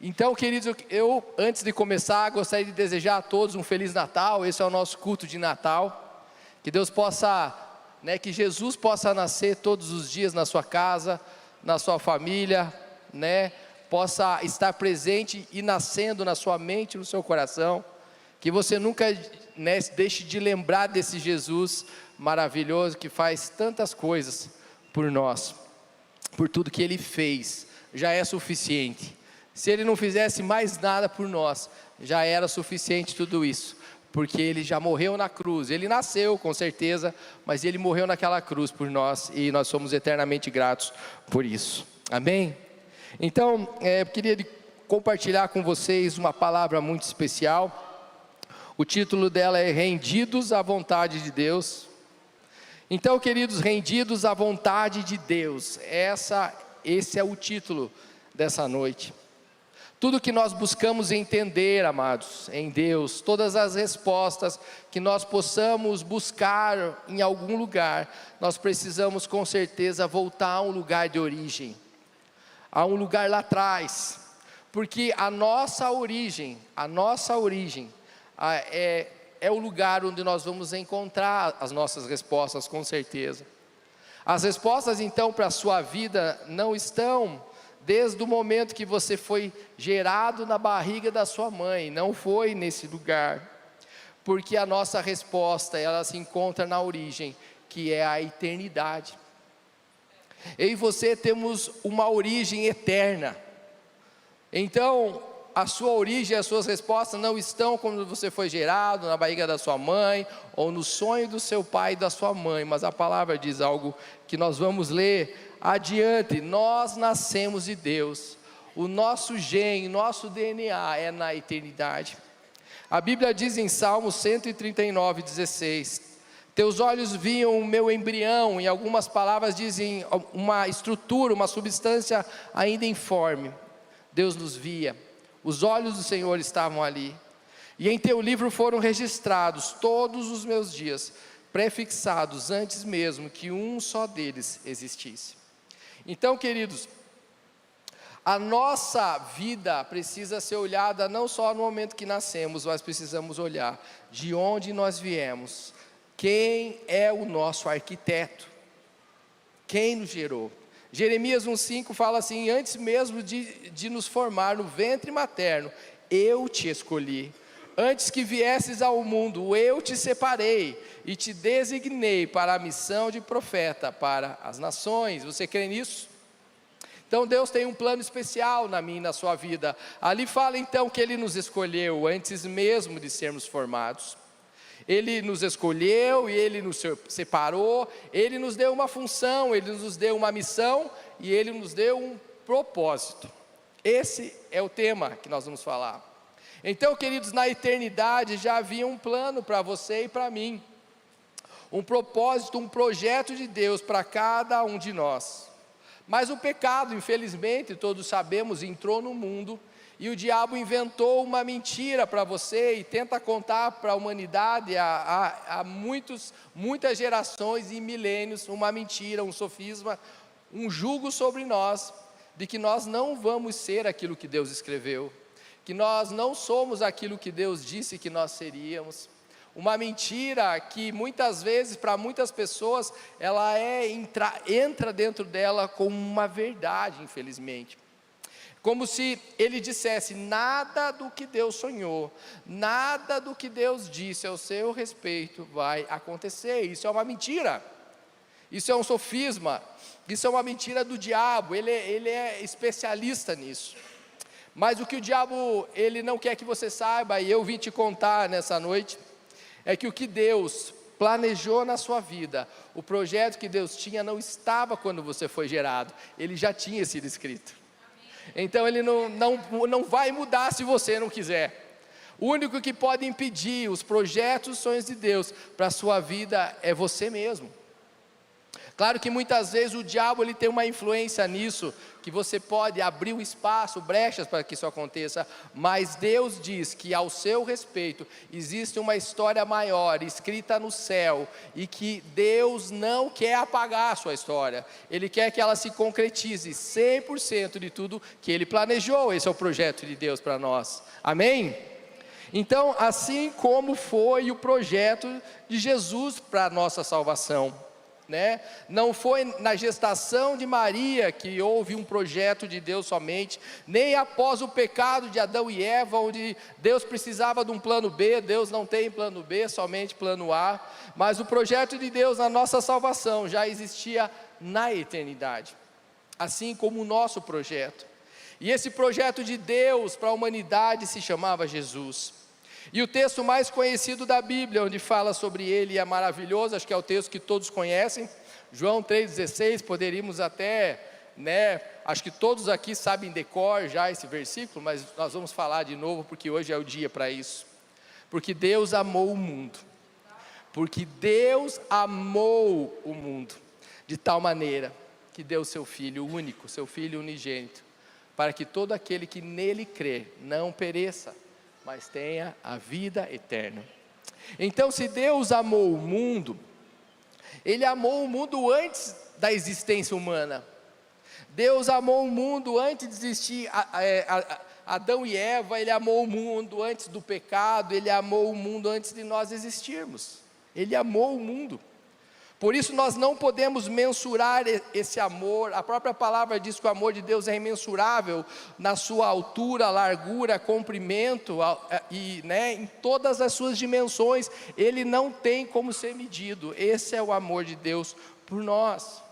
Então, queridos, eu antes de começar, gostaria de desejar a todos um Feliz Natal. Esse é o nosso culto de Natal. Que Deus possa, que Jesus possa nascer todos os dias na sua casa, na sua família, possa estar presente e nascendo na sua mente e no seu coração. Que você nunca deixe de lembrar desse Jesus maravilhoso que faz tantas coisas por nós, por tudo que Ele fez, já é suficiente. Se Ele não fizesse mais nada por nós, já era suficiente tudo isso, porque Ele já morreu na cruz. Ele nasceu com certeza, mas Ele morreu naquela cruz por nós, e nós somos eternamente gratos por isso, amém? Então, eu queria compartilhar com vocês uma palavra muito especial. O título dela é Rendidos à Vontade de Deus. Então, queridos, rendidos à vontade de Deus, esse é o título dessa noite. Tudo que nós buscamos entender, amados, em Deus, todas as respostas que nós possamos buscar em algum lugar, nós precisamos com certeza voltar a um lugar de origem, a um lugar lá atrás, porque a nossa origem é o lugar onde nós vamos encontrar as nossas respostas, com certeza. As respostas então para a sua vida não estão desde o momento que você foi gerado na barriga da sua mãe, não foi nesse lugar, porque a nossa resposta, ela se encontra na origem, que é a eternidade. Eu e você temos uma origem eterna, então a sua origem, as suas respostas não estão quando você foi gerado na barriga da sua mãe, ou no sonho do seu pai e da sua mãe, mas a palavra diz algo que nós vamos ler adiante. Nós nascemos de Deus, o nosso gene, nosso DNA é na eternidade. A Bíblia diz em Salmo 139:16, teus olhos viam o meu embrião, em algumas palavras dizem uma estrutura, uma substância ainda informe. Deus nos via, os olhos do Senhor estavam ali, e em teu livro foram registrados todos os meus dias, prefixados antes mesmo que um só deles existisse. Então, queridos, a nossa vida precisa ser olhada não só no momento que nascemos, mas precisamos olhar de onde nós viemos, quem é o nosso arquiteto, quem nos gerou. Jeremias 1,5 fala assim: antes mesmo de nos formar no ventre materno, eu te escolhi. Antes que viesses ao mundo, eu te separei e te designei para a missão de profeta para as nações. Você crê nisso? Então Deus tem um plano especial na minha e na sua vida. Ali fala então que Ele nos escolheu antes mesmo de sermos formados. Ele nos escolheu e Ele nos separou, Ele nos deu uma função, Ele nos deu uma missão e Ele nos deu um propósito. Esse é o tema que nós vamos falar. Então, queridos, na eternidade já havia um plano para você e para mim, um propósito, um projeto de Deus para cada um de nós. Mas o pecado, infelizmente, todos sabemos, entrou no mundo, e o diabo inventou uma mentira para você e tenta contar para a humanidade há muitas gerações e milênios, uma mentira, um sofisma, um jugo sobre nós, de que nós não vamos ser aquilo que Deus escreveu, que nós não somos aquilo que Deus disse que nós seríamos. Uma mentira que muitas vezes, para muitas pessoas, ela entra dentro dela como uma verdade, infelizmente. Como se ele dissesse: nada do que Deus sonhou, nada do que Deus disse ao seu respeito vai acontecer. Isso é uma mentira, isso é um sofisma, isso é uma mentira do diabo, ele é especialista nisso. Mas o que o diabo, ele não quer que você saiba, e eu vim te contar nessa noite, é que o que Deus planejou na sua vida, o projeto que Deus tinha não estava quando você foi gerado, ele já tinha sido escrito. Então Ele não vai mudar se você não quiser. O único que pode impedir os projetos, os sonhos de Deus para a sua vida é você mesmo. Claro que muitas vezes o diabo ele tem uma influência nisso, que você pode abrir um espaço, brechas para que isso aconteça, mas Deus diz que ao seu respeito existe uma história maior, escrita no céu, e que Deus não quer apagar a sua história, Ele quer que ela se concretize 100% de tudo que Ele planejou. Esse é o projeto de Deus para nós, amém? Então, assim como foi o projeto de Jesus para a nossa salvação, não foi na gestação de Maria que houve um projeto de Deus somente, nem após o pecado de Adão e Eva, onde Deus precisava de um plano B. Deus não tem plano B, somente plano A, mas o projeto de Deus na nossa salvação já existia na eternidade, assim como o nosso projeto, e esse projeto de Deus para a humanidade se chamava Jesus. E o texto mais conhecido da Bíblia, onde fala sobre ele, é maravilhoso, acho que é o texto que todos conhecem, João 3,16, poderíamos até, acho que todos aqui sabem de cor já esse versículo, mas nós vamos falar de novo, porque hoje é o dia para isso. Porque Deus amou o mundo, porque Deus amou o mundo, de tal maneira, que deu seu Filho único, seu Filho unigênito, para que todo aquele que nele crê, não pereça, mas tenha a vida eterna. Então, se Deus amou o mundo, Ele amou o mundo antes da existência humana. Deus amou o mundo antes de existir Adão e Eva. Ele amou o mundo antes do pecado. Ele amou o mundo antes de nós existirmos. Ele amou o mundo. Por isso nós não podemos mensurar esse amor. A própria palavra diz que o amor de Deus é imensurável na sua altura, largura, comprimento e em todas as suas dimensões. Ele não tem como ser medido. Esse é o amor de Deus por nós.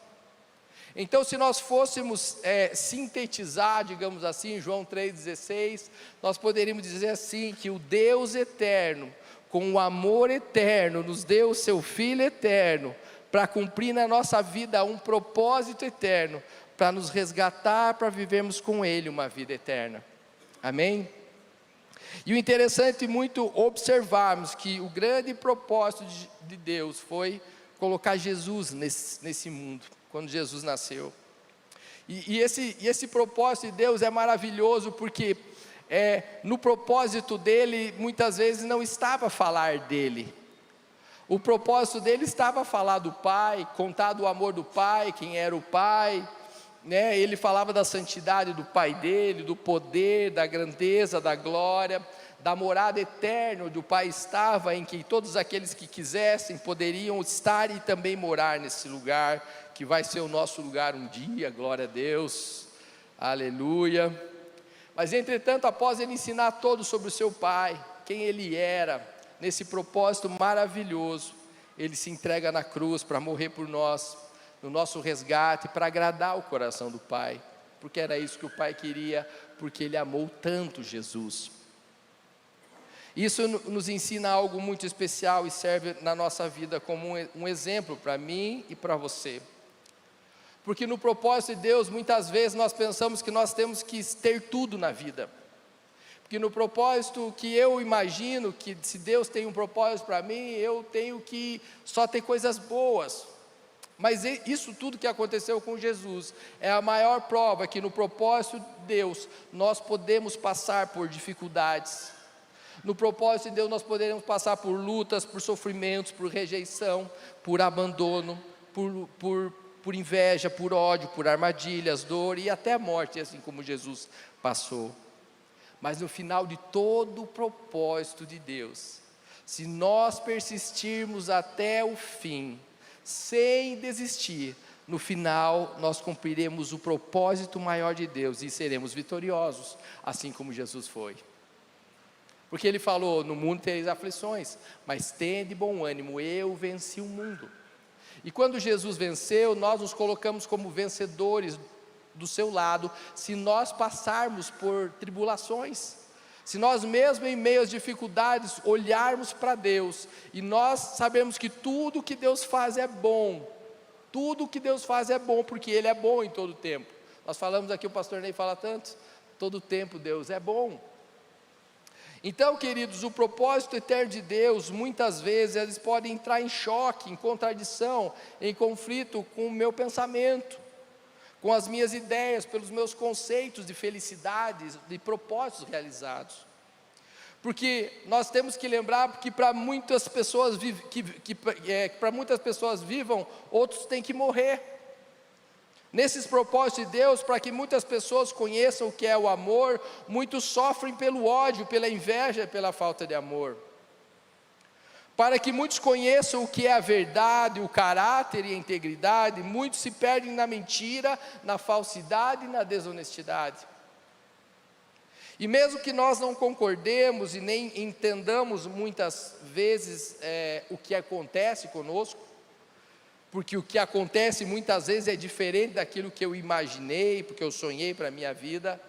Então, se nós fôssemos sintetizar, digamos assim, João 3,16, nós poderíamos dizer assim, que o Deus eterno, com o amor eterno, nos deu o seu Filho eterno, para cumprir na nossa vida um propósito eterno, para nos resgatar, para vivermos com Ele uma vida eterna, amém? E o interessante é muito observarmos que o grande propósito de Deus foi colocar Jesus nesse mundo, quando Jesus nasceu, e esse propósito de Deus é maravilhoso, porque no propósito dele, muitas vezes não estava a falar dele. O propósito dele estava a falar do Pai, contar do amor do Pai, quem era o Pai, ele falava da santidade do Pai dele, do poder, da grandeza, da glória, da morada eterna onde o Pai estava, em que todos aqueles que quisessem poderiam estar e também morar nesse lugar, que vai ser o nosso lugar um dia, glória a Deus, aleluia. Mas entretanto, após ele ensinar todos sobre o seu Pai, quem ele era, nesse propósito maravilhoso, ele se entrega na cruz para morrer por nós, no nosso resgate, para agradar o coração do Pai, porque era isso que o Pai queria, porque Ele amou tanto Jesus. Isso nos ensina algo muito especial e serve na nossa vida como um exemplo para mim e para você. Porque no propósito de Deus, muitas vezes nós pensamos que nós temos que ter tudo na vida. Porque no propósito que eu imagino, que se Deus tem um propósito para mim, eu tenho que só ter coisas boas. Mas isso tudo que aconteceu com Jesus é a maior prova que no propósito de Deus nós podemos passar por dificuldades. No propósito de Deus nós poderemos passar por lutas, por sofrimentos, por rejeição, por abandono, por inveja, por ódio, por armadilhas, dor e até morte, assim como Jesus passou. Mas no final de todo o propósito de Deus, se nós persistirmos até o fim, sem desistir, no final nós cumpriremos o propósito maior de Deus e seremos vitoriosos, assim como Jesus foi. Porque Ele falou, no mundo tereis aflições, mas tende bom ânimo, eu venci o mundo. E quando Jesus venceu, nós nos colocamos como vencedores do seu lado, se nós passarmos por tribulações, se nós mesmo em meio às dificuldades olharmos para Deus, e nós sabemos que tudo que Deus faz é bom, tudo que Deus faz é bom, porque Ele é bom em todo o tempo. Nós falamos aqui, o pastor Ney fala tanto, todo o tempo Deus é bom. Então, queridos, o propósito eterno de Deus, muitas vezes, eles podem entrar em choque, em contradição, em conflito com o meu pensamento, com as minhas ideias, pelos meus conceitos de felicidade, de propósitos realizados. Porque nós temos que lembrar que para muitas pessoas para muitas pessoas vivam, outros têm que morrer. Nesses propósitos de Deus, para que muitas pessoas conheçam o que é o amor, muitos sofrem pelo ódio, pela inveja, pela falta de amor. Para que muitos conheçam o que é a verdade, o caráter e a integridade, muitos se perdem na mentira, na falsidade e na desonestidade. E mesmo que nós não concordemos e nem entendamos muitas vezes o que acontece conosco, porque o que acontece muitas vezes é diferente daquilo que eu imaginei, porque eu sonhei para a minha vida.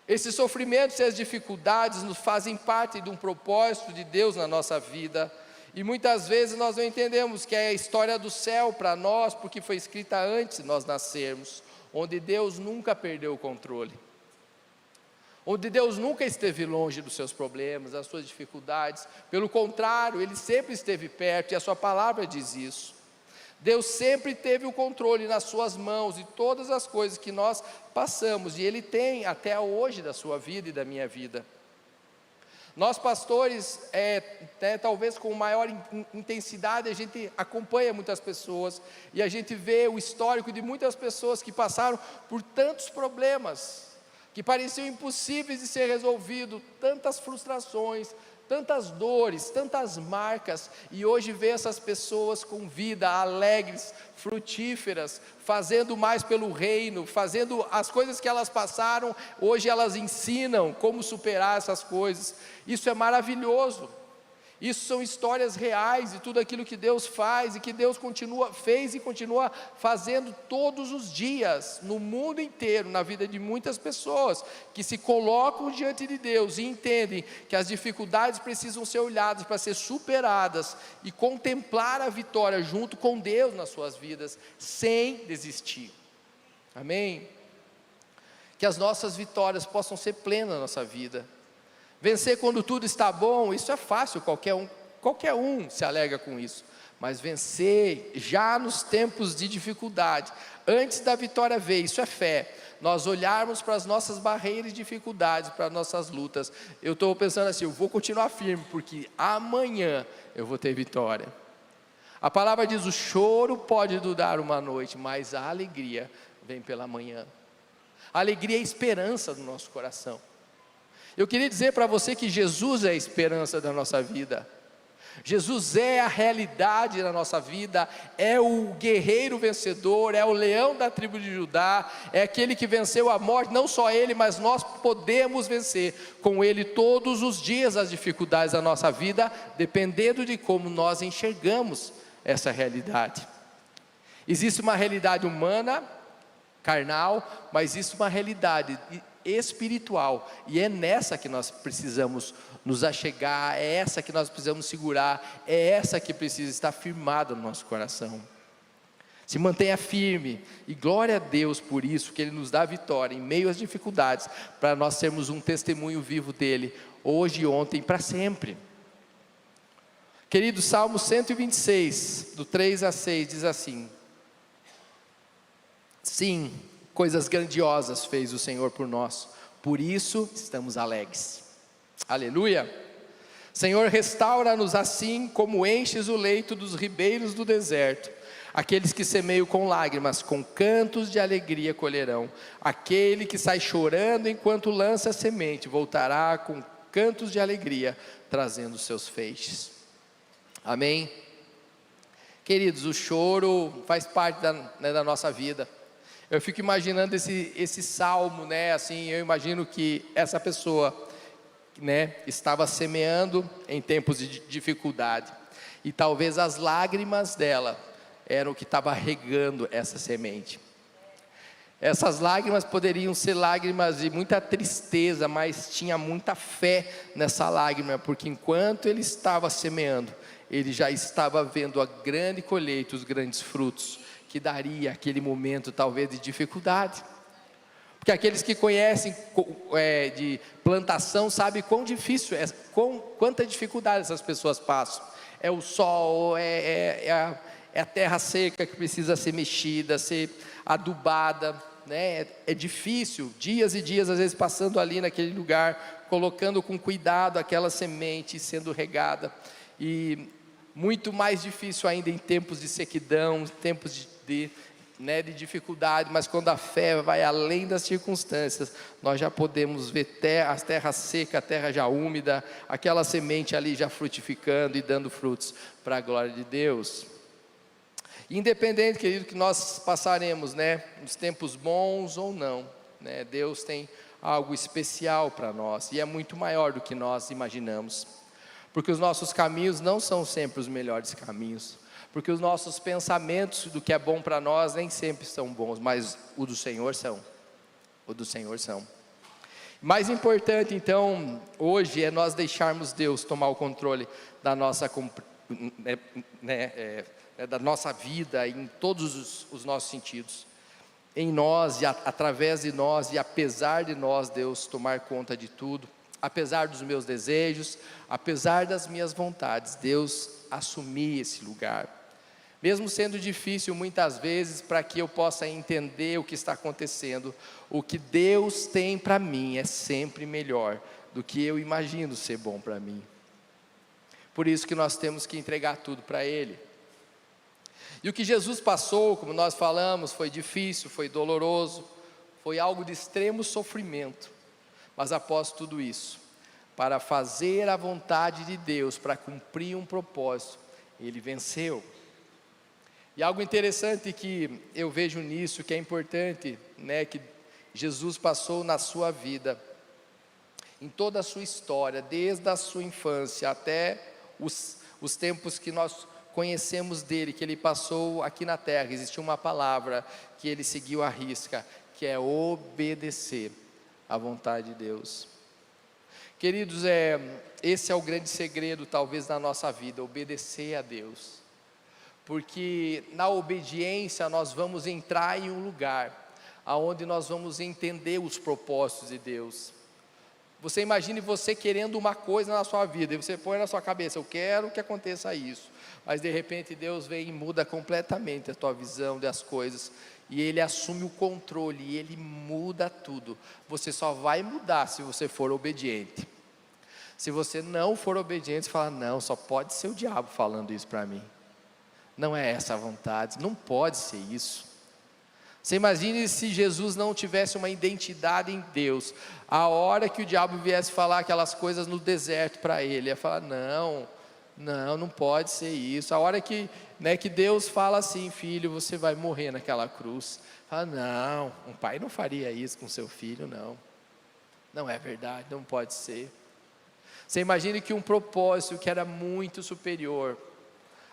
Esses sofrimentos e as dificuldades nos fazem parte de um propósito de Deus na nossa vida, e muitas vezes nós não entendemos que é a história do céu para nós, porque foi escrita antes de nós nascermos, onde Deus nunca perdeu o controle, onde Deus nunca esteve longe dos seus problemas, das suas dificuldades, pelo contrário, Ele sempre esteve perto, e a sua palavra diz isso. Deus sempre teve o controle nas suas mãos de todas as coisas que nós passamos, e Ele tem até hoje da sua vida e da minha vida. Nós pastores, talvez com maior intensidade, a gente acompanha muitas pessoas, e a gente vê o histórico de muitas pessoas que passaram por tantos problemas, que pareciam impossíveis de ser resolvidos, tantas frustrações, tantas dores, tantas marcas, e hoje vê essas pessoas com vida, alegres, frutíferas, fazendo mais pelo reino, fazendo as coisas que elas passaram, hoje elas ensinam como superar essas coisas. Isso é maravilhoso. Isso são histórias reais de tudo aquilo que Deus faz e que Deus fez e continua fazendo todos os dias, no mundo inteiro, na vida de muitas pessoas, que se colocam diante de Deus e entendem que as dificuldades precisam ser olhadas para ser superadas e contemplar a vitória junto com Deus nas suas vidas, sem desistir. Amém? Que as nossas vitórias possam ser plenas na nossa vida. Vencer quando tudo está bom, isso é fácil, qualquer um se alega com isso. Mas vencer já nos tempos de dificuldade, antes da vitória vir, isso é fé. Nós olharmos para as nossas barreiras e dificuldades, para as nossas lutas. Eu estou pensando assim, eu vou continuar firme, porque amanhã eu vou ter vitória. A palavra diz, o choro pode durar uma noite, mas a alegria vem pela manhã. A alegria é a esperança do nosso coração. Eu queria dizer para você que Jesus é a esperança da nossa vida. Jesus é a realidade da nossa vida, é o guerreiro vencedor, é o leão da tribo de Judá, é aquele que venceu a morte, não só ele, mas nós podemos vencer com ele todos os dias as dificuldades da nossa vida, dependendo de como nós enxergamos essa realidade. Existe uma realidade humana, carnal, mas existe uma realidade espiritual, e é nessa que nós precisamos nos achegar, é essa que nós precisamos segurar, é essa que precisa estar firmada no nosso coração. Se mantenha firme, e glória a Deus por isso, que Ele nos dá vitória em meio às dificuldades, para nós sermos um testemunho vivo dEle, hoje, ontem, para sempre. Querido, Salmo 126, do 3 a 6, diz assim: sim, coisas grandiosas fez o Senhor por nós, por isso estamos alegres. Aleluia! Senhor, restaura-nos assim como enches o leito dos ribeiros do deserto. Aqueles que semeiam com lágrimas, com cantos de alegria colherão. Aquele que sai chorando enquanto lança a semente, voltará com cantos de alegria, trazendo seus feixes. Amém? Queridos, o choro faz parte da nossa vida. Eu fico imaginando esse salmo, assim, eu imagino que essa pessoa, estava semeando em tempos de dificuldade, e talvez as lágrimas dela eram o que estava regando essa semente. Essas lágrimas poderiam ser lágrimas de muita tristeza, mas tinha muita fé nessa lágrima, porque enquanto ele estava semeando, ele já estava vendo a grande colheita, os grandes frutos, que daria aquele momento talvez de dificuldade. Porque aqueles que conhecem de plantação sabem quão difícil é, quanta dificuldade essas pessoas passam. É o sol, é a terra seca que precisa ser mexida, ser adubada, né? É difícil, dias e dias às vezes passando ali naquele lugar, colocando com cuidado aquela semente sendo regada. E muito mais difícil ainda em tempos de sequidão, tempos de dificuldade, mas quando a fé vai além das circunstâncias, nós já podemos ver as terras secas, a terra já úmida, aquela semente ali já frutificando e dando frutos para a glória de Deus. Independente, querido, que nós passaremos, nos tempos bons ou não, Deus tem algo especial para nós, e é muito maior do que nós imaginamos, porque os nossos caminhos não são sempre os melhores caminhos, porque os nossos pensamentos do que é bom para nós nem sempre são bons, mas o do Senhor são. O do Senhor são. Mais importante então, hoje, é nós deixarmos Deus tomar o controle da nossa, da nossa vida, em todos os nossos sentidos. Em nós, e através de nós, e apesar de nós, Deus tomar conta de tudo. Apesar dos meus desejos, apesar das minhas vontades, Deus assumir esse lugar. Mesmo sendo difícil muitas vezes, para que eu possa entender o que está acontecendo, o que Deus tem para mim é sempre melhor do que eu imagino ser bom para mim. Por isso que nós temos que entregar tudo para Ele. E o que Jesus passou, como nós falamos, foi difícil, foi doloroso, foi algo de extremo sofrimento. Mas após tudo isso, para fazer a vontade de Deus, para cumprir um propósito, Ele venceu. E algo interessante que eu vejo nisso, que é importante, que Jesus passou na sua vida, em toda a sua história, desde a sua infância até os tempos que nós conhecemos dele, que ele passou aqui na terra, existe uma palavra que ele seguiu à risca, que é obedecer à vontade de Deus. Queridos, esse é o grande segredo talvez da nossa vida, obedecer a Deus. Porque na obediência nós vamos entrar em um lugar aonde nós vamos entender os propósitos de Deus. Você imagine você querendo uma coisa na sua vida, e você põe na sua cabeça, eu quero que aconteça isso, mas de repente Deus vem e muda completamente a tua visão das coisas, e Ele assume o controle, e Ele muda tudo. Você só vai mudar se você for obediente. Se você não for obediente, você fala, não, só pode ser o diabo falando isso para mim. Não é essa a vontade, não pode ser isso. Você imagine se Jesus não tivesse uma identidade em Deus, a hora que o diabo viesse falar aquelas coisas no deserto para ele, ele ia falar, não pode ser isso. A hora que Deus fala assim, filho, você vai morrer naquela cruz, fala, não, um pai não faria isso com seu filho, não é verdade, não pode ser. Você imagine que um propósito que era muito superior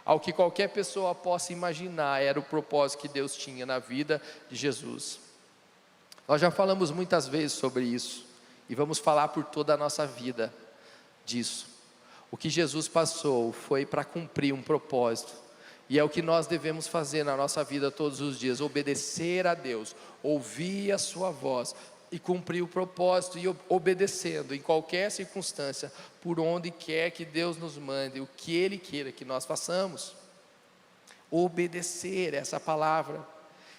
ao que qualquer pessoa possa imaginar, era o propósito que Deus tinha na vida de Jesus. Nós já falamos muitas vezes sobre isso, e vamos falar por toda a nossa vida disso. O que Jesus passou foi para cumprir um propósito, e é o que nós devemos fazer na nossa vida todos os dias, obedecer a Deus, ouvir a sua voz, e cumprir o propósito, e obedecendo em qualquer circunstância, por onde quer que Deus nos mande, o que Ele queira que nós façamos. Obedecer essa palavra,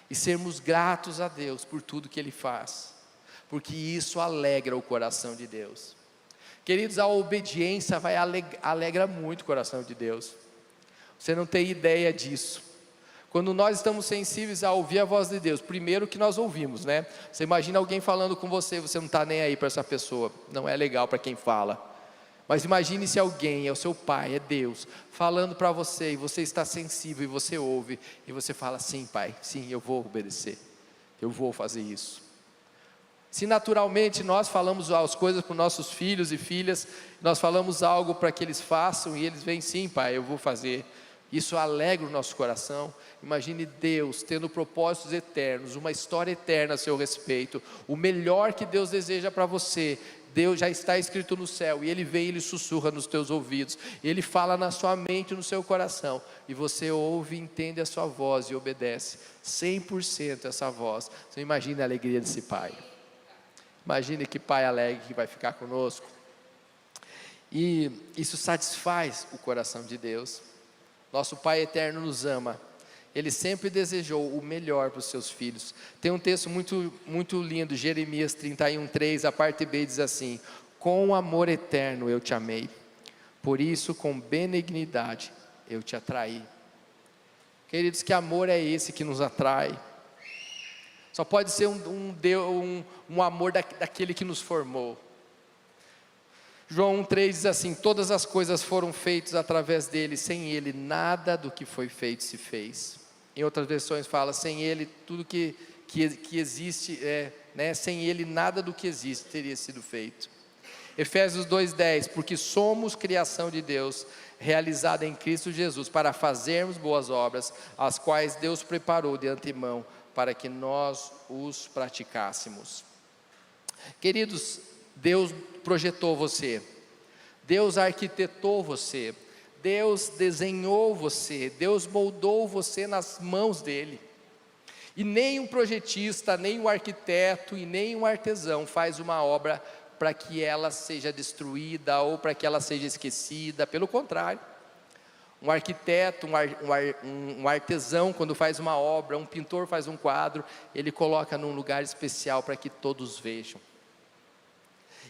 e sermos gratos a Deus por tudo que Ele faz, porque isso alegra o coração de Deus. Queridos, a obediência alegra muito o coração de Deus, você não tem ideia disso. Quando nós estamos sensíveis a ouvir a voz de Deus, primeiro que nós ouvimos, Você imagina alguém falando com você, você não está nem aí para essa pessoa, não é legal para quem fala. Mas imagine se alguém, é o seu pai, é Deus, falando para você, e você está sensível, e você ouve, e você fala, sim pai, sim, eu vou obedecer, eu vou fazer isso. Se naturalmente nós falamos as coisas para os nossos filhos e filhas, nós falamos algo para que eles façam, e eles vêm, sim pai, eu vou fazer. Isso alegra o nosso coração. Imagine Deus tendo propósitos eternos, uma história eterna a seu respeito. O melhor que Deus deseja para você, Deus já está escrito no céu, e Ele vem e Ele sussurra nos teus ouvidos, Ele fala na sua mente e no seu coração, e você ouve, entende a sua voz e obedece 100% essa voz. Você imagina a alegria desse pai. Imagine que pai alegre que vai ficar conosco. E isso satisfaz o coração de Deus. Nosso Pai eterno nos ama. Ele sempre desejou o melhor para os seus filhos. Tem um texto muito lindo, Jeremias 31:3, a parte B diz assim: com amor eterno eu te amei, por isso com benignidade eu te atraí. Queridos, que amor é esse que nos atrai? Só pode ser um amor daquele que nos formou. João 1,3 diz assim: todas as coisas foram feitas através dele, sem ele nada do que foi feito se fez. Em outras versões fala: sem ele tudo que existe, sem ele nada do que existe teria sido feito. Efésios 2,10, porque somos criação de Deus, realizada em Cristo Jesus, para fazermos boas obras, as quais Deus preparou de antemão, para que nós os praticássemos. Queridos, Deus projetou você, Deus arquitetou você, Deus desenhou você, Deus moldou você nas mãos dele. E nem um projetista, nem um arquiteto e nem um artesão faz uma obra para que ela seja destruída ou para que ela seja esquecida. Pelo contrário, um arquiteto, um artesão, quando faz uma obra, um pintor faz um quadro, ele coloca num lugar especial para que todos vejam.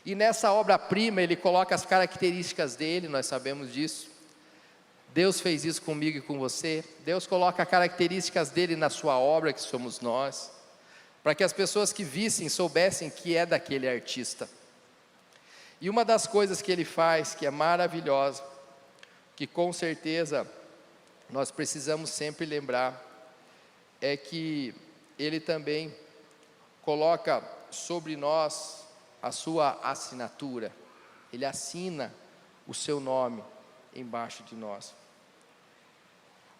E nessa obra-prima ele coloca as características dele, nós sabemos disso. Deus fez isso comigo e com você. Deus coloca características dele na sua obra, que somos nós, para que as pessoas que vissem soubessem que é daquele artista. E uma das coisas que ele faz, que é maravilhosa, que com certeza nós precisamos sempre lembrar, é que ele também coloca sobre nós a sua assinatura. Ele assina o seu nome embaixo de nós.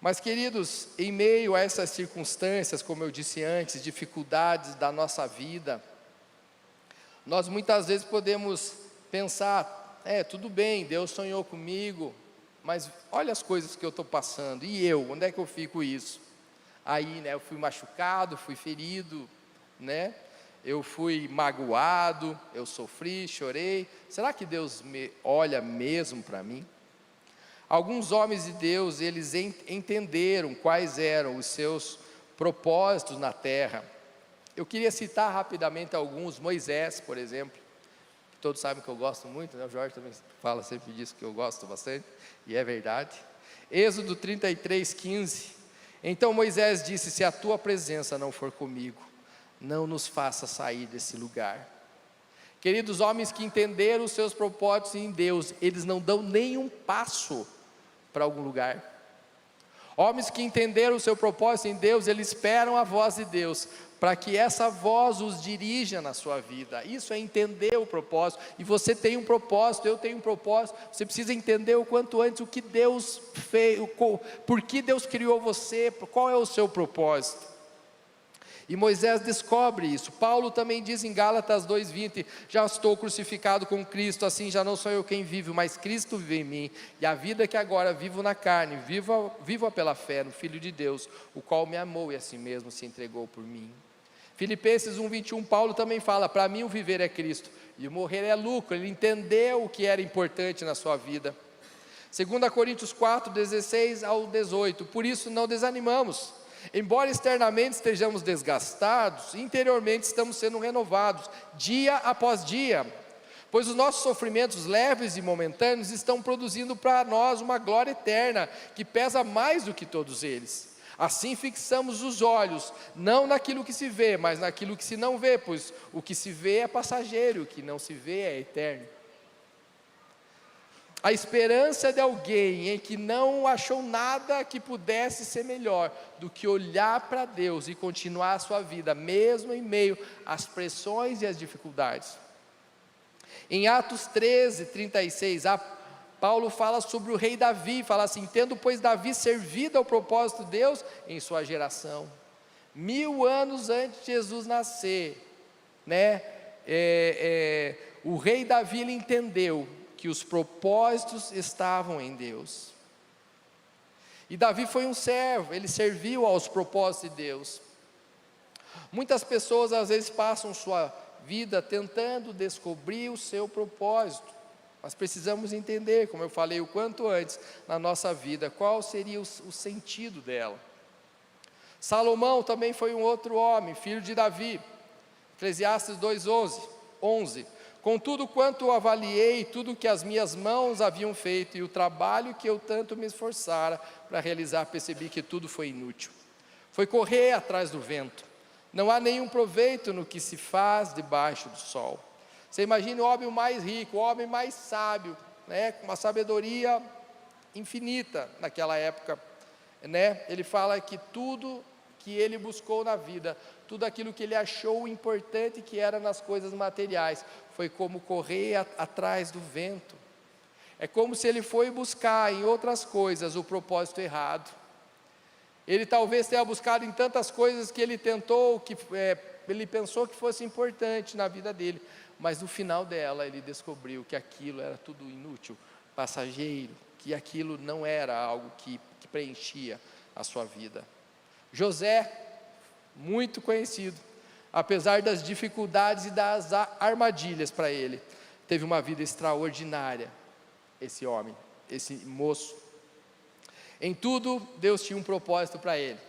Mas, queridos, em meio a essas circunstâncias, como eu disse antes, dificuldades da nossa vida, nós muitas vezes podemos pensar: tudo bem, Deus sonhou comigo, mas olha as coisas que eu estou passando, e eu, onde é que eu fico isso? Aí, eu fui machucado, fui ferido, eu fui magoado, eu sofri, chorei. Será que Deus olha mesmo para mim? Alguns homens de Deus, eles entenderam quais eram os seus propósitos na terra. Eu queria citar rapidamente alguns. Moisés, por exemplo, que todos sabem que eu gosto muito, o Jorge também fala sempre disso, que eu gosto bastante, e é verdade. Êxodo 33:15, então Moisés disse: se a tua presença não for comigo, não nos faça sair desse lugar. Queridos, homens que entenderam os seus propósitos em Deus, eles não dão nenhum passo para algum lugar. Homens que entenderam o seu propósito em Deus, eles esperam a voz de Deus, para que essa voz os dirija na sua vida. Isso é entender o propósito. E você tem um propósito, eu tenho um propósito. Você precisa entender o quanto antes o que Deus fez, por que Deus criou você, qual é o seu propósito. E Moisés descobre isso. Paulo também diz em Gálatas 2:20: já estou crucificado com Cristo, assim já não sou eu quem vive, mas Cristo vive em mim, e a vida que agora vivo na carne, vivo-a pela fé no Filho de Deus, o qual me amou e assim mesmo se entregou por mim. Filipenses 1:21, Paulo também fala: para mim o viver é Cristo, e o morrer é lucro. Ele entendeu o que era importante na sua vida. 2 Coríntios 4:16-18, por isso não desanimamos. Embora externamente estejamos desgastados, interiormente estamos sendo renovados, dia após dia, pois os nossos sofrimentos leves e momentâneos estão produzindo para nós uma glória eterna, que pesa mais do que todos eles. Assim fixamos os olhos, não naquilo que se vê, mas naquilo que se não vê, pois o que se vê é passageiro, o que não se vê é eterno. A esperança de alguém em que não achou nada que pudesse ser melhor do que olhar para Deus e continuar a sua vida, mesmo em meio às pressões e às dificuldades. Em Atos 13:36, Paulo fala sobre o rei Davi, fala assim: tendo pois Davi servido ao propósito de Deus em sua geração, 1000 anos antes de Jesus nascer, o rei Davi, ele entendeu que os propósitos estavam em Deus. E Davi foi um servo, ele serviu aos propósitos de Deus. Muitas pessoas às vezes passam sua vida tentando descobrir o seu propósito. Nós precisamos entender, como eu falei o quanto antes, na nossa vida, qual seria o sentido dela. Salomão também foi um outro homem, filho de Davi. Eclesiastes 2:11. Contudo, quanto avaliei tudo que as minhas mãos haviam feito e o trabalho que eu tanto me esforçara para realizar, percebi que tudo foi inútil. Foi correr atrás do vento. Não há nenhum proveito no que se faz debaixo do sol. Você imagina o homem mais rico, o homem mais sábio, né, com uma sabedoria infinita naquela época, né? Ele fala que tudo que ele buscou na vida, tudo aquilo que ele achou importante que era nas coisas materiais, foi como correr atrás do vento. É como se ele foi buscar em outras coisas o propósito errado. Ele talvez tenha buscado em tantas coisas que ele tentou, ele pensou que fosse importante na vida dele, mas no final dela ele descobriu que aquilo era tudo inútil, passageiro, que aquilo não era algo que preenchia a sua vida. José, muito conhecido, apesar das dificuldades e das armadilhas para ele, teve uma vida extraordinária, esse homem, esse moço. Em tudo, Deus tinha um propósito para ele.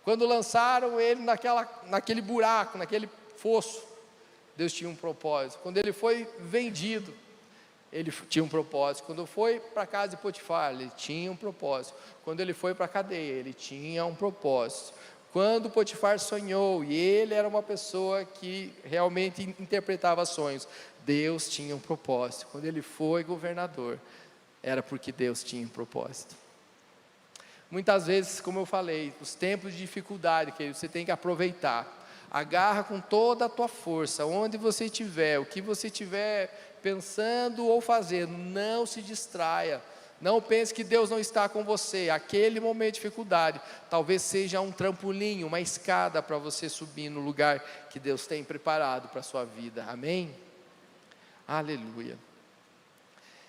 Quando lançaram ele naquele buraco, naquele fosso, Deus tinha um propósito. Quando ele foi vendido, ele tinha um propósito. Quando foi para a casa de Potifar, ele tinha um propósito. Quando ele foi para a cadeia, ele tinha um propósito. Quando Potifar sonhou, e ele era uma pessoa que realmente interpretava sonhos, Deus tinha um propósito. Quando ele foi governador, era porque Deus tinha um propósito. Muitas vezes, como eu falei, os tempos de dificuldade que você tem que aproveitar. Agarra com toda a tua força, onde você estiver, o que você estiver pensando ou fazendo, não se distraia. Não pense que Deus não está com você. Aquele momento de dificuldade talvez seja um trampolim, uma escada para você subir no lugar que Deus tem preparado para a sua vida. Amém? Aleluia.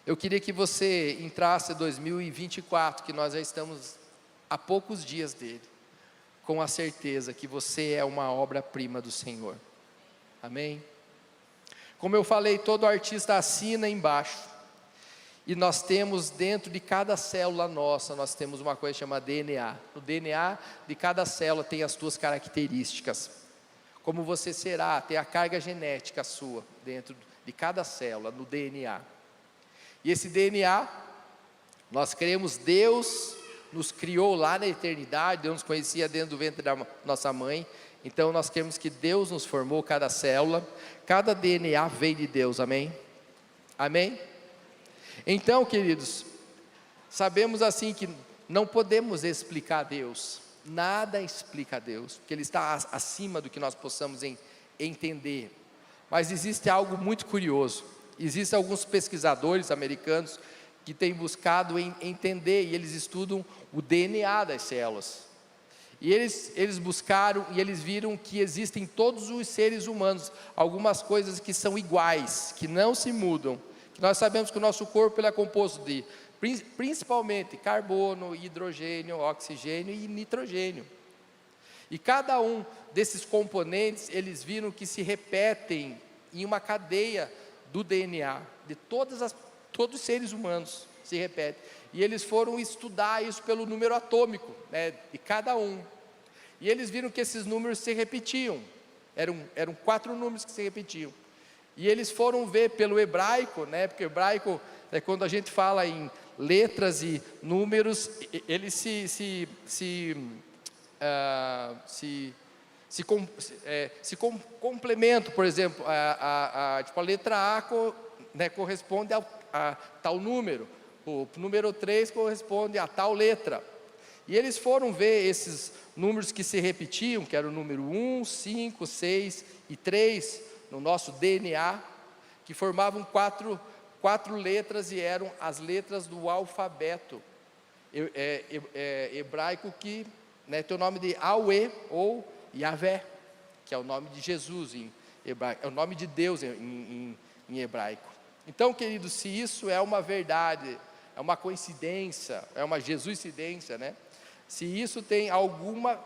Eu queria que você entrasse em 2024, que nós já estamos há poucos dias dele, com a certeza que você é uma obra-prima do Senhor. Amém? Como eu falei, todo artista assina embaixo. E nós temos dentro de cada célula nossa, nós temos uma coisa chamada DNA. No DNA de cada célula tem as suas características. Como você será, tem a carga genética sua dentro de cada célula, no DNA. E esse DNA, nós cremos, Deus nos criou lá na eternidade, Deus nos conhecia dentro do ventre da nossa mãe. Então nós cremos que Deus nos formou cada célula, cada DNA veio de Deus, amém? Amém? Então, queridos, sabemos assim que não podemos explicar Deus, nada explica Deus, porque Ele está acima do que nós possamos entender. Mas existe algo muito curioso, existem alguns pesquisadores americanos que têm buscado entender, e eles estudam o DNA das células. E eles buscaram e eles viram que existem em todos os seres humanos algumas coisas que são iguais, que não se mudam. Nós sabemos que o nosso corpo ele é composto de principalmente carbono, hidrogênio, oxigênio e nitrogênio. E cada um desses componentes, eles viram que se repetem em uma cadeia do DNA, de todos os seres humanos se repete. E eles foram estudar isso pelo número atômico, né, de cada um. E eles viram que esses números se repetiam, eram 4 números que se repetiam. E eles foram ver pelo hebraico, né, porque o hebraico, quando a gente fala em letras e números, eles se complementam. Por exemplo, tipo, a letra A corresponde a tal número, o número 3 corresponde a tal letra. E eles foram ver esses números que se repetiam, que era o número 1, 5, 6 e 3, no nosso DNA, que formavam quatro letras e eram as letras do alfabeto hebraico, que, né, tem o nome de Aue ou Yahvé, que é o nome de Jesus em hebraico, é o nome de Deus em hebraico. Então, queridos, se isso é uma verdade, é uma coincidência, é uma jesuicidência, né? Se isso tem alguma,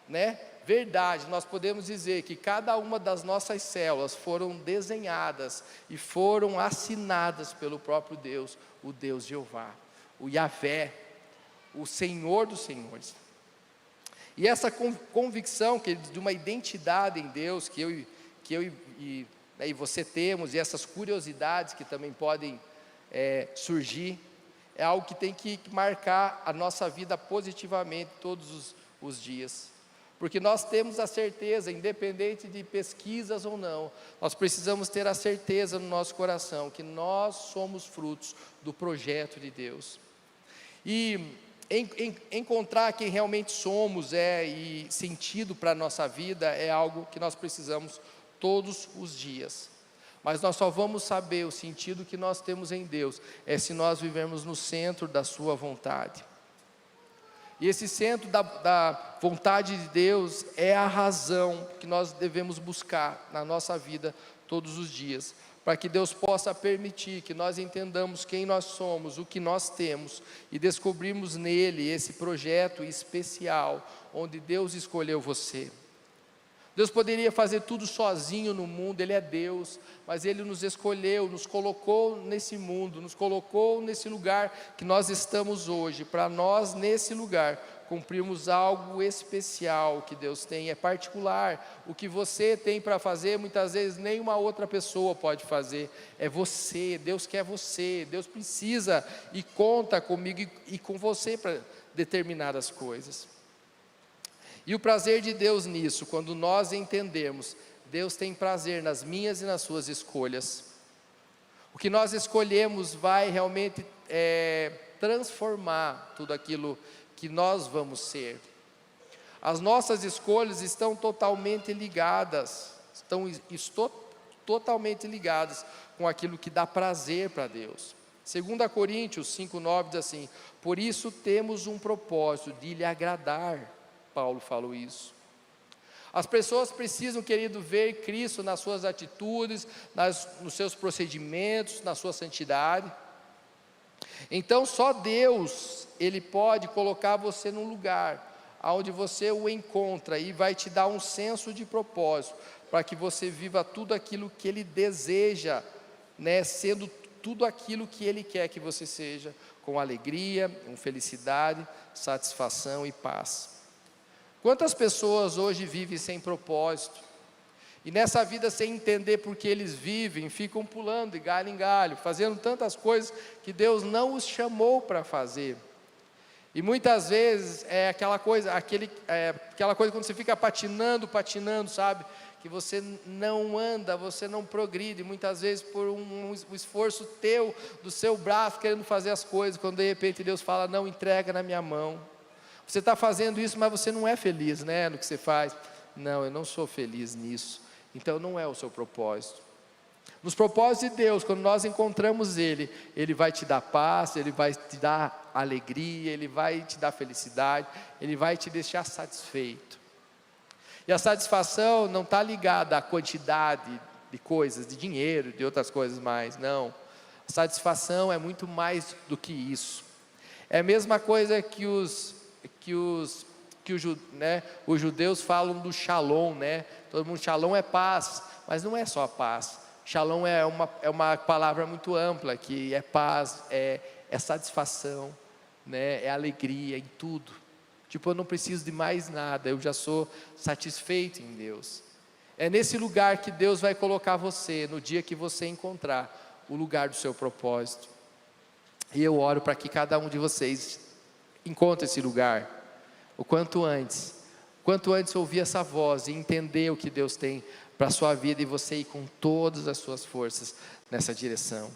né, verdade, nós podemos dizer que cada uma das nossas células foram desenhadas e foram assinadas pelo próprio Deus, o Deus Jeová, o Yahvé, o Senhor dos Senhores. E essa convicção de uma identidade em Deus, que eu e você temos, e essas curiosidades que também podem surgir, é algo que tem que marcar a nossa vida positivamente todos os dias. Porque nós temos a certeza, independente de pesquisas ou não, nós precisamos ter a certeza no nosso coração que nós somos frutos do projeto de Deus. E encontrar quem realmente somos e sentido para a nossa vida é algo que nós precisamos todos os dias. Mas nós só vamos saber o sentido que nós temos em Deus se nós vivermos no centro da sua vontade. E esse centro da vontade de Deus é a razão que nós devemos buscar na nossa vida todos os dias, para que Deus possa permitir que nós entendamos quem nós somos, o que nós temos, e descobrimos nele esse projeto especial, onde Deus escolheu você. Deus poderia fazer tudo sozinho no mundo, Ele é Deus, mas Ele nos escolheu, nos colocou nesse mundo, nos colocou nesse lugar que nós estamos hoje, para nós nesse lugar cumprirmos algo especial que Deus tem, é particular. O que você tem para fazer, muitas vezes nenhuma outra pessoa pode fazer, é você. Deus quer você, Deus precisa e conta comigo e com você para determinadas coisas. E o prazer de Deus nisso, quando nós entendemos, Deus tem prazer nas minhas e nas suas escolhas. O que nós escolhemos vai realmente transformar tudo aquilo que nós vamos ser. As nossas escolhas estão totalmente ligadas, totalmente ligadas com aquilo que dá prazer para Deus. 2 Coríntios 5,9 diz assim: por isso temos um propósito de lhe agradar. Paulo falou isso. As pessoas precisam, querido, ver Cristo nas suas atitudes, nos seus procedimentos, na sua santidade. Então só Deus, Ele pode colocar você num lugar onde você o encontra e vai te dar um senso de propósito, para que você viva tudo aquilo que Ele deseja, sendo tudo aquilo que Ele quer que você seja, com alegria, com felicidade, satisfação e paz. Quantas pessoas hoje vivem sem propósito, e nessa vida sem entender por que eles vivem, ficam pulando de galho em galho, fazendo tantas coisas que Deus não os chamou para fazer. E muitas vezes é aquela coisa quando você fica patinando, sabe? Que você não anda, você não progride, muitas vezes por um esforço do seu braço, querendo fazer as coisas, quando de repente Deus fala: não, entrega na minha mão. Você está fazendo isso, mas você não é feliz, no que você faz. Não, eu não sou feliz nisso. Então não é o seu propósito. Nos propósitos de Deus, quando nós encontramos Ele, Ele vai te dar paz, Ele vai te dar alegria, Ele vai te dar felicidade, Ele vai te deixar satisfeito. E a satisfação não está ligada à quantidade de coisas, de dinheiro, de outras coisas mais, não. A satisfação é muito mais do que isso. É a mesma coisa que os judeus falam do shalom, todo mundo, shalom é paz, mas não é só paz. Shalom é uma palavra muito ampla, que é paz, é satisfação, é alegria em tudo. Tipo, eu não preciso de mais nada, eu já sou satisfeito em Deus. É nesse lugar que Deus vai colocar você, no dia que você encontrar o lugar do seu propósito. E eu oro para que cada um de vocês encontre esse lugar, o quanto antes ouvir essa voz e entender o que Deus tem para a sua vida, e você ir com todas as suas forças nessa direção.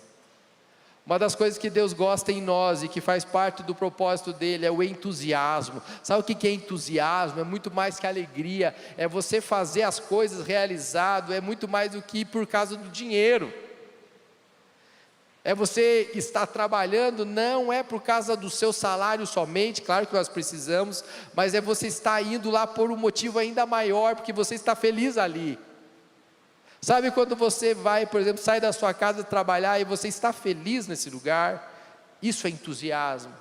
Uma das coisas que Deus gosta em nós e que faz parte do propósito dele é o entusiasmo. Sabe o que é entusiasmo? É muito mais que alegria, é você fazer as coisas realizado, é muito mais do que por causa do dinheiro. É você estar trabalhando, não é por causa do seu salário somente, claro que nós precisamos, mas é você estar indo lá por um motivo ainda maior, porque você está feliz ali. Sabe quando você vai, por exemplo, sai da sua casa trabalhar e você está feliz nesse lugar? Isso é entusiasmo.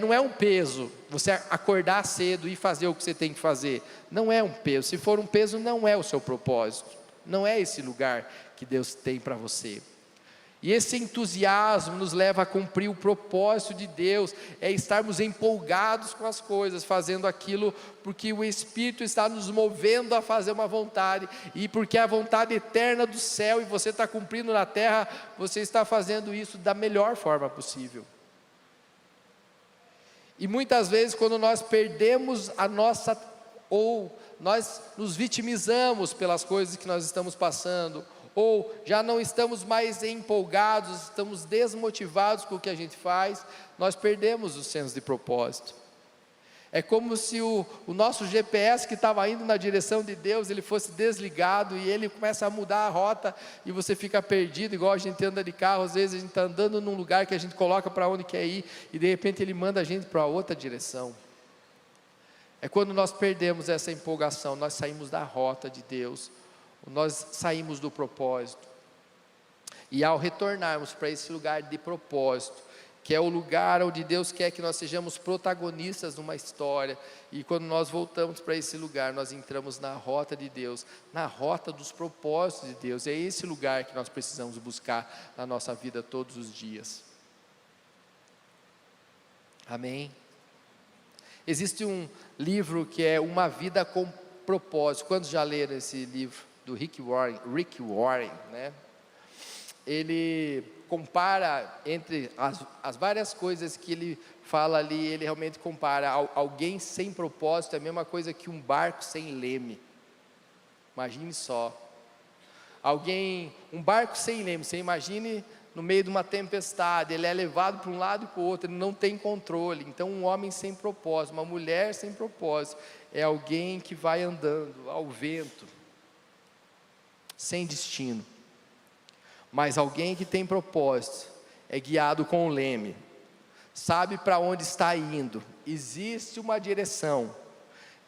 Não é um peso você acordar cedo e fazer o que você tem que fazer. Não é um peso. Se for um peso, não é o seu propósito. Não é esse lugar que Deus tem para você. E esse entusiasmo nos leva a cumprir o propósito de Deus, é estarmos empolgados com as coisas, fazendo aquilo porque o Espírito está nos movendo a fazer uma vontade, e porque a vontade eterna do céu, e você está cumprindo na terra, você está fazendo isso da melhor forma possível. E muitas vezes quando nós perdemos ou nós nos vitimizamos pelas coisas que nós estamos passando, ou já não estamos mais empolgados, estamos desmotivados com o que a gente faz, nós perdemos o senso de propósito. É como se o nosso GPS que estava indo na direção de Deus, ele fosse desligado e ele começa a mudar a rota e você fica perdido, igual a gente anda de carro, às vezes a gente está andando num lugar que a gente coloca para onde quer ir e de repente ele manda a gente para outra direção. É quando nós perdemos essa empolgação, nós saímos da rota de Deus, nós saímos do propósito. E ao retornarmos para esse lugar de propósito, que é o lugar onde Deus quer que nós sejamos protagonistas numa história, e quando nós voltamos para esse lugar, nós entramos na rota de Deus, na rota dos propósitos de Deus. É esse lugar que nós precisamos buscar na nossa vida todos os dias. Amém? Existe um livro que é Uma Vida com Propósito. Quantos já leram esse livro? Do Rick Warren, né? Ele compara entre as várias coisas que ele fala ali, ele realmente compara alguém sem propósito, é a mesma coisa que um barco sem leme. Imagine só, um barco sem leme, você imagine no meio de uma tempestade, ele é levado para um lado e para o outro, ele não tem controle. Então um homem sem propósito, uma mulher sem propósito, é alguém que vai andando ao vento, sem destino. Mas alguém que tem propósito, é guiado com o leme, sabe para onde está indo, existe uma direção.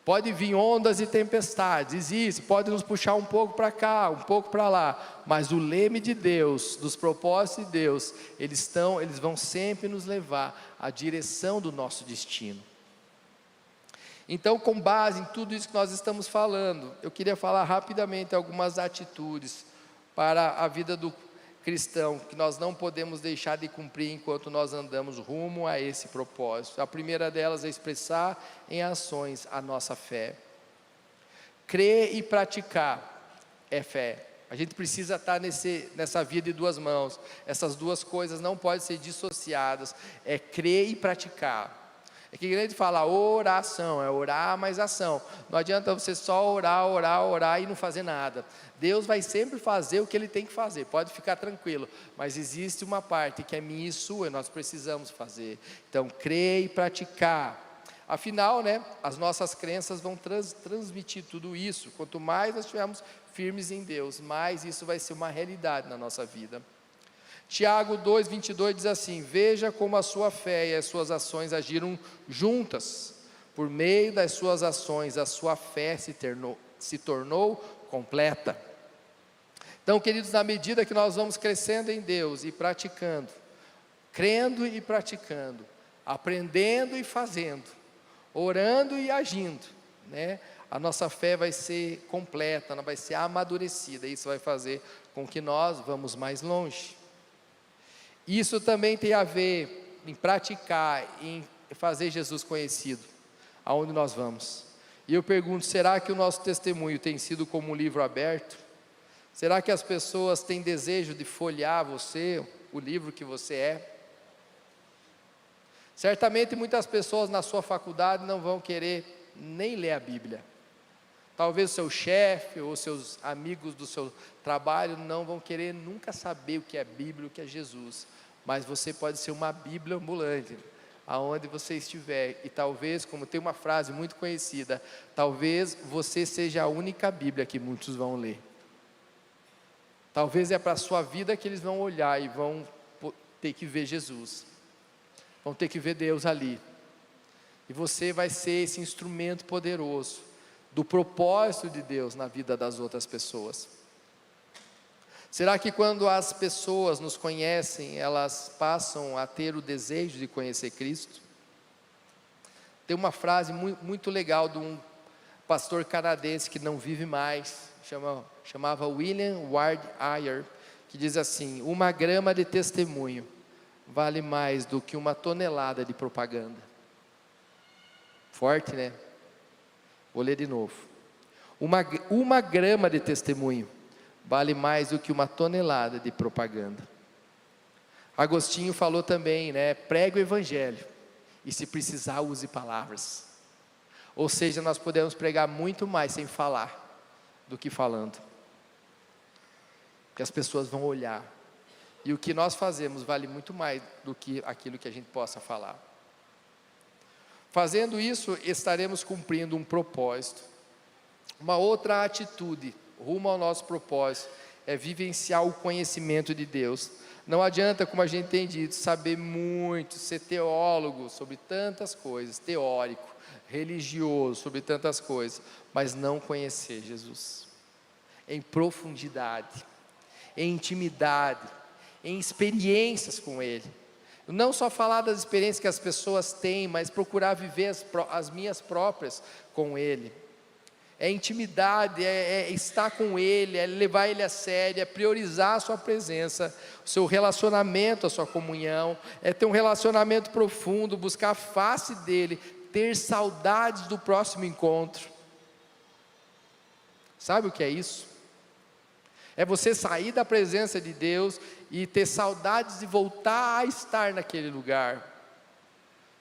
Pode vir ondas e tempestades, existe, pode nos puxar um pouco para cá, um pouco para lá, mas o leme de Deus, dos propósitos de Deus, eles vão sempre nos levar à direção do nosso destino. Então, com base em tudo isso que nós estamos falando, eu queria falar rapidamente algumas atitudes para a vida do cristão, que nós não podemos deixar de cumprir enquanto nós andamos rumo a esse propósito. A primeira delas é expressar em ações a nossa fé. Crer e praticar é fé. A gente precisa estar nessa via de duas mãos. Essas duas coisas não podem ser dissociadas. É crer e praticar. É que a gente fala oração, é orar mais ação. Não adianta você só orar e não fazer nada. Deus vai sempre fazer o que Ele tem que fazer, pode ficar tranquilo. Mas existe uma parte que é minha e sua, e nós precisamos fazer. Então, crer e praticar. Afinal, as nossas crenças vão transmitir tudo isso. Quanto mais nós estivermos firmes em Deus, mais isso vai ser uma realidade na nossa vida. Tiago 2:22 diz assim: veja como a sua fé e as suas ações agiram juntas. Por meio das suas ações, a sua fé se tornou completa. Então, queridos, na medida que nós vamos crescendo em Deus e praticando, crendo e praticando, aprendendo e fazendo, orando e agindo, a nossa fé vai ser completa, ela vai ser amadurecida. Isso vai fazer com que nós vamos mais longe. Isso também tem a ver em praticar, em fazer Jesus conhecido, aonde nós vamos. E eu pergunto, será que o nosso testemunho tem sido como um livro aberto? Será que as pessoas têm desejo de folhear você, o livro que você é? Certamente muitas pessoas na sua faculdade não vão querer nem ler a Bíblia. Talvez o seu chefe ou seus amigos do seu trabalho não vão querer nunca saber o que é Bíblia, o que é Jesus. Mas você pode ser uma Bíblia ambulante, aonde você estiver. E talvez, como tem uma frase muito conhecida, talvez você seja a única Bíblia que muitos vão ler. Talvez é para a sua vida que eles vão olhar e vão ter que ver Jesus. Vão ter que ver Deus ali. E você vai ser esse instrumento poderoso do propósito de Deus na vida das outras pessoas. Será que quando as pessoas nos conhecem, elas passam a ter o desejo de conhecer Cristo? Tem uma frase muito legal de um pastor canadense que não vive mais, chamava William Ward Ayer, que diz assim: uma grama de testemunho vale mais do que uma tonelada de propaganda. Forte, né? Vou ler de novo. Uma grama de testemunho vale mais do que uma tonelada de propaganda. Agostinho falou também, né? Pregue o evangelho e, se precisar, use palavras. Ou seja, nós podemos pregar muito mais sem falar do que falando, porque as pessoas vão olhar, e o que nós fazemos vale muito mais do que aquilo que a gente possa falar. Fazendo isso, estaremos cumprindo um propósito. Uma outra atitude rumo ao nosso propósito é vivenciar o conhecimento de Deus. Não adianta, como a gente tem dito, saber muito, ser teólogo sobre tantas coisas, teórico, religioso sobre tantas coisas, mas não conhecer Jesus em profundidade, em intimidade, em experiências com Ele. Não só falar das experiências que as pessoas têm, mas procurar viver as minhas próprias com Ele. É intimidade, é estar com Ele, é levar Ele a sério, é priorizar a sua presença, o seu relacionamento, a sua comunhão, é ter um relacionamento profundo, buscar a face dEle, ter saudades do próximo encontro. Sabe o que é isso? É você sair da presença de Deus e ter saudades de voltar a estar naquele lugar.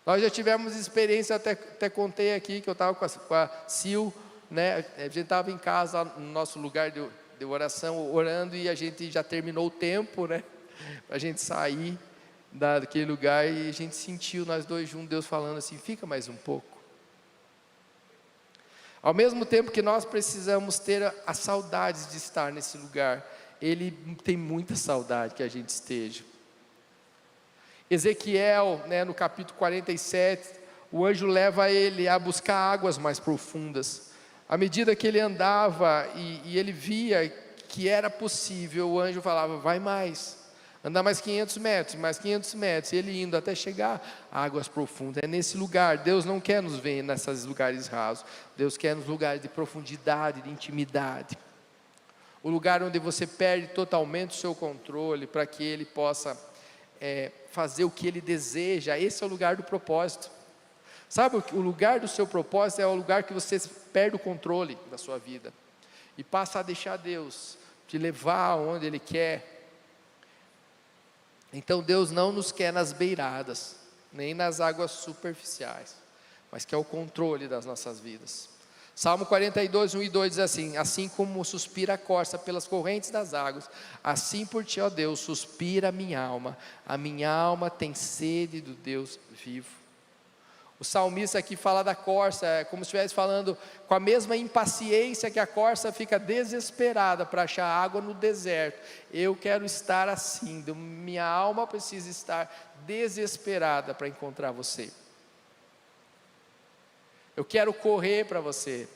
Nós já tivemos experiência, até contei aqui, que eu estava com a Sil, né? A gente estava em casa, no nosso lugar de oração, orando, e a gente já terminou o tempo, né? A gente sair daquele lugar, e a gente sentiu, nós dois juntos, Deus falando assim: fica mais um pouco. Ao mesmo tempo que nós precisamos ter as saudades de estar nesse lugar, Ele tem muita saudade que a gente esteja. Ezequiel, né, no capítulo 47, o anjo leva ele a buscar águas mais profundas. À medida que ele andava e ele via que era possível, o anjo falava: vai mais, anda mais 500 metros, e ele indo até chegar a águas profundas. É nesse lugar. Deus não quer nos ver nesses lugares rasos, Deus quer nos lugares de profundidade, de intimidade, o lugar onde você perde totalmente o seu controle, para que Ele possa fazer o que Ele deseja. Esse é o lugar do propósito. Sabe, o lugar do seu propósito é o lugar que você perde o controle da sua vida e passa a deixar Deus te levar onde Ele quer. Então Deus não nos quer nas beiradas, nem nas águas superficiais, mas quer o controle das nossas vidas. Salmo 42, 1 e 2 diz assim: assim como suspira a corça pelas correntes das águas, assim por ti, ó Deus, suspira a minha alma tem sede do Deus vivo. O salmista aqui fala da corça, é como se estivesse falando com a mesma impaciência que a corça fica desesperada para achar água no deserto. Eu quero estar assim, minha alma precisa estar desesperada para encontrar você. Eu quero correr para você.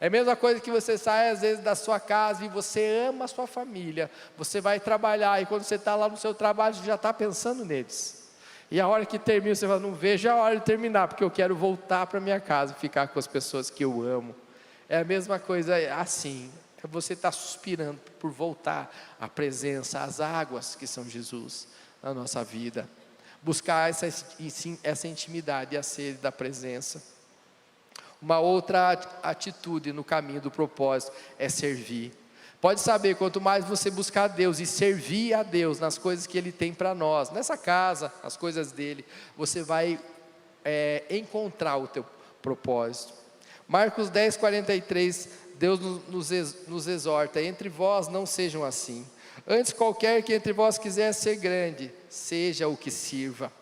É a mesma coisa que você sai às vezes da sua casa e você ama a sua família, você vai trabalhar, e quando você está lá no seu trabalho, você já está pensando neles. E a hora que termina, você fala: não vejo a hora de terminar, porque eu quero voltar para minha casa, ficar com as pessoas que eu amo. É a mesma coisa assim, você está suspirando por voltar à presença, às águas que são Jesus na nossa vida. Buscar essa intimidade e a sede da presença. Uma outra atitude no caminho do propósito é servir. Pode saber, quanto mais você buscar a Deus e servir a Deus nas coisas que Ele tem para nós, nessa casa, as coisas dEle, você vai encontrar o teu propósito. Marcos 10, 43, Deus nos exorta: entre vós não sejam assim, antes qualquer que entre vós quiser ser grande, seja o que sirva.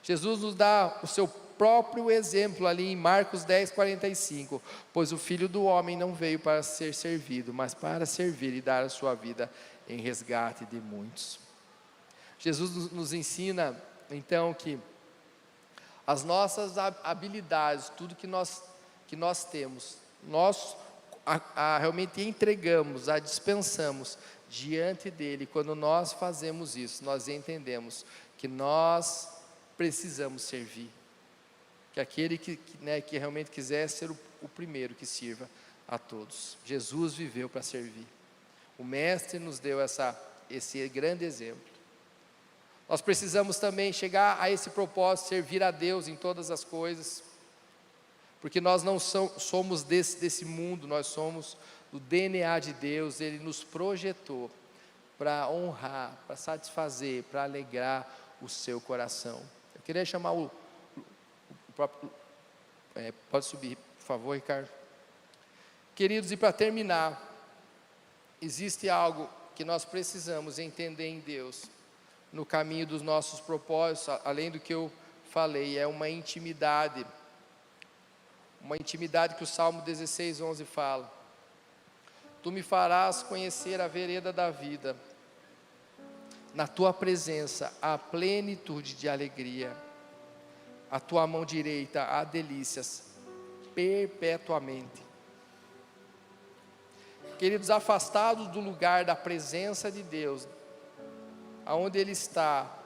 Jesus nos dá o seu próprio exemplo ali em Marcos 10, 45, pois o Filho do Homem não veio para ser servido, mas para servir e dar a sua vida em resgate de muitos. Jesus nos ensina então que as nossas habilidades, tudo que nós temos, nós realmente entregamos, dispensamos diante dEle. Quando nós fazemos isso, nós entendemos que nós precisamos servir, que que aquele que realmente quiser ser o primeiro que sirva a todos. Jesus viveu para servir. O Mestre nos deu esse grande exemplo. Nós precisamos também chegar a esse propósito, servir a Deus em todas as coisas, porque nós não somos desse mundo, nós somos do DNA de Deus. Ele nos projetou para honrar, para satisfazer, para alegrar o seu coração. Eu queria chamar o próprio, pode subir, por favor, Ricardo. Queridos, e para terminar, existe algo que nós precisamos entender em Deus, no caminho dos nossos propósitos, além do que eu falei, é uma intimidade que o Salmo 16:11 fala. Tu me farás conhecer a vereda da vida, na tua presença há plenitude de alegria, a tua mão direita há delícias perpetuamente. Queridos, afastados do lugar da presença de Deus, aonde Ele está,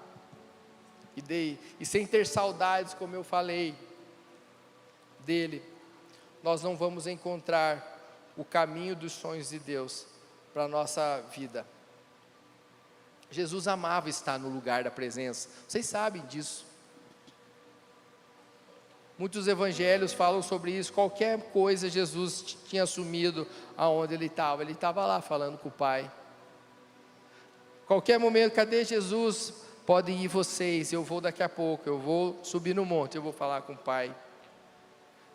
e sem ter saudades, como eu falei, dEle, nós não vamos encontrar o caminho dos sonhos de Deus para a nossa vida. Jesus amava estar no lugar da presença, vocês sabem disso. Muitos evangelhos falam sobre isso. Qualquer coisa Jesus tinha assumido aonde ele estava lá falando com o Pai. Qualquer momento, cadê Jesus? Podem ir vocês, eu vou daqui a pouco, eu vou subir no monte, eu vou falar com o Pai.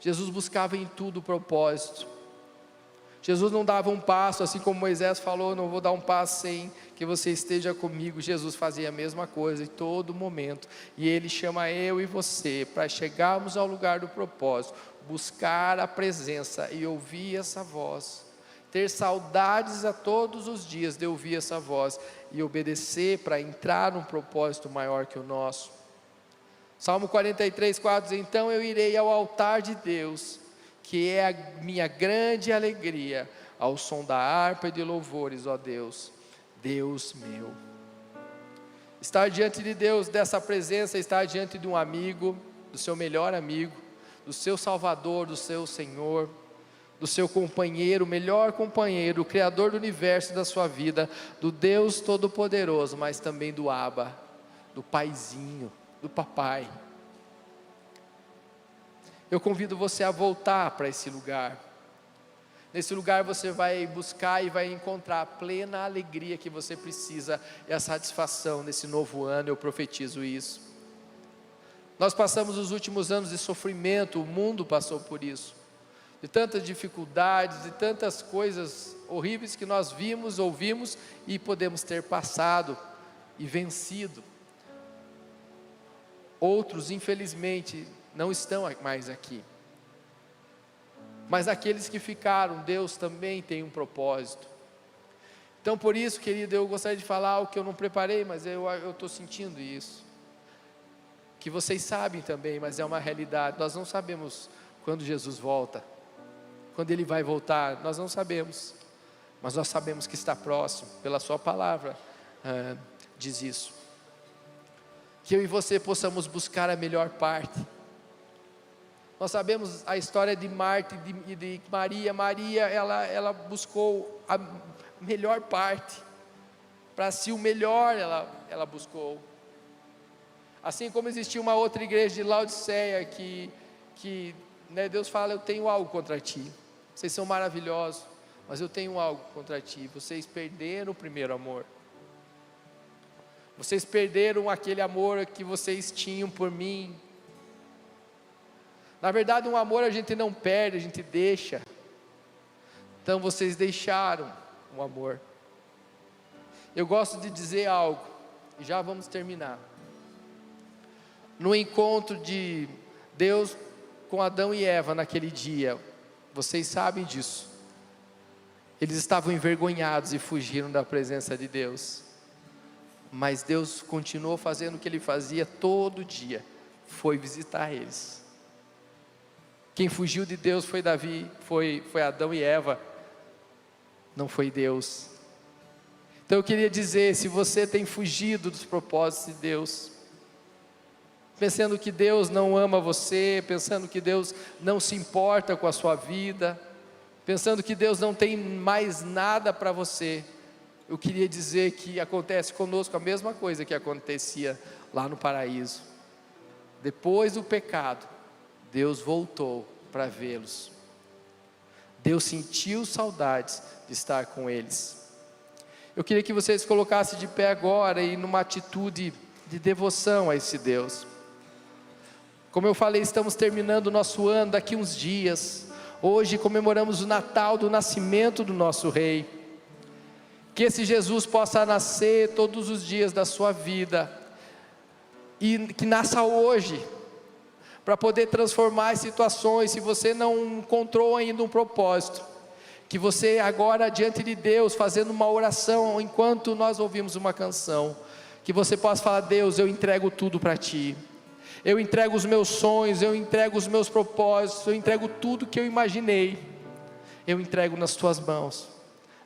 Jesus buscava em tudo o propósito. Jesus não dava um passo, assim como Moisés falou, não vou dar um passo sem que você esteja comigo. Jesus fazia a mesma coisa em todo momento, e Ele chama eu e você, para chegarmos ao lugar do propósito, buscar a presença e ouvir essa voz, ter saudades a todos os dias de ouvir essa voz, e obedecer para entrar num propósito maior que o nosso. Salmo 43:4 diz: então eu irei ao altar de Deus, que é a minha grande alegria, ao som da harpa e de louvores, ó Deus, Deus meu. Estar diante de Deus, dessa presença, estar diante de um amigo, do seu melhor amigo, do seu Salvador, do seu Senhor, do seu companheiro, o melhor companheiro, o Criador do universo e da sua vida, do Deus Todo-Poderoso, mas também do Abba, do Paizinho, do Papai. Eu convido você a voltar para esse lugar. Nesse lugar você vai buscar e vai encontrar a plena alegria que você precisa, e a satisfação nesse novo ano. Eu profetizo isso. Nós passamos os últimos anos de sofrimento, o mundo passou por isso, de tantas dificuldades, de tantas coisas horríveis que nós vimos, ouvimos e podemos ter passado e vencido. Outros, infelizmente, não estão mais aqui, mas aqueles que ficaram, Deus também tem um propósito. Então por isso, querido, eu gostaria de falar o que eu não preparei, mas eu estou sentindo isso, que vocês sabem também, mas é uma realidade. Nós não sabemos quando Jesus volta, quando Ele vai voltar, nós não sabemos, mas nós sabemos que está próximo, pela sua palavra, diz isso, que eu e você possamos buscar a melhor parte. Nós sabemos a história de Marta e de Maria. Maria, ela buscou a melhor parte, para si o melhor ela buscou. Assim como existia uma outra igreja de Laodiceia, que Deus fala: eu tenho algo contra ti, vocês são maravilhosos, mas eu tenho algo contra ti, vocês perderam o primeiro amor, vocês perderam aquele amor que vocês tinham por mim. Na verdade, um amor a gente não perde, a gente deixa. Então vocês deixaram o amor. Eu gosto de dizer algo, e já vamos terminar. No encontro de Deus com Adão e Eva naquele dia, vocês sabem disso, eles estavam envergonhados e fugiram da presença de Deus, mas Deus continuou fazendo o que Ele fazia todo dia, foi visitar eles. Quem fugiu de Deus foi foi Adão e Eva, não foi Deus. Então eu queria dizer, se você tem fugido dos propósitos de Deus, pensando que Deus não ama você, pensando que Deus não se importa com a sua vida, pensando que Deus não tem mais nada para você. Eu queria dizer que acontece conosco a mesma coisa que acontecia lá no paraíso. Depois do pecado, Deus voltou para vê-los. Deus sentiu saudades de estar com eles. Eu queria que vocês colocassem de pé agora e numa atitude de devoção a esse Deus. Como eu falei, estamos terminando o nosso ano daqui uns dias. Hoje comemoramos o Natal do nascimento do nosso Rei. Que esse Jesus possa nascer todos os dias da sua vida, e que nasça hoje, para poder transformar as situações. Se você não encontrou ainda um propósito, que você agora diante de Deus, fazendo uma oração, enquanto nós ouvimos uma canção, que você possa falar: Deus, eu entrego tudo para Ti. Eu entrego os meus sonhos, eu entrego os meus propósitos, eu entrego tudo que eu imaginei, eu entrego nas Tuas mãos.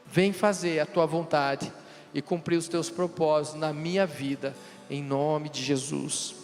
Vem fazer a Tua vontade e cumprir os Teus propósitos na minha vida, em nome de Jesus.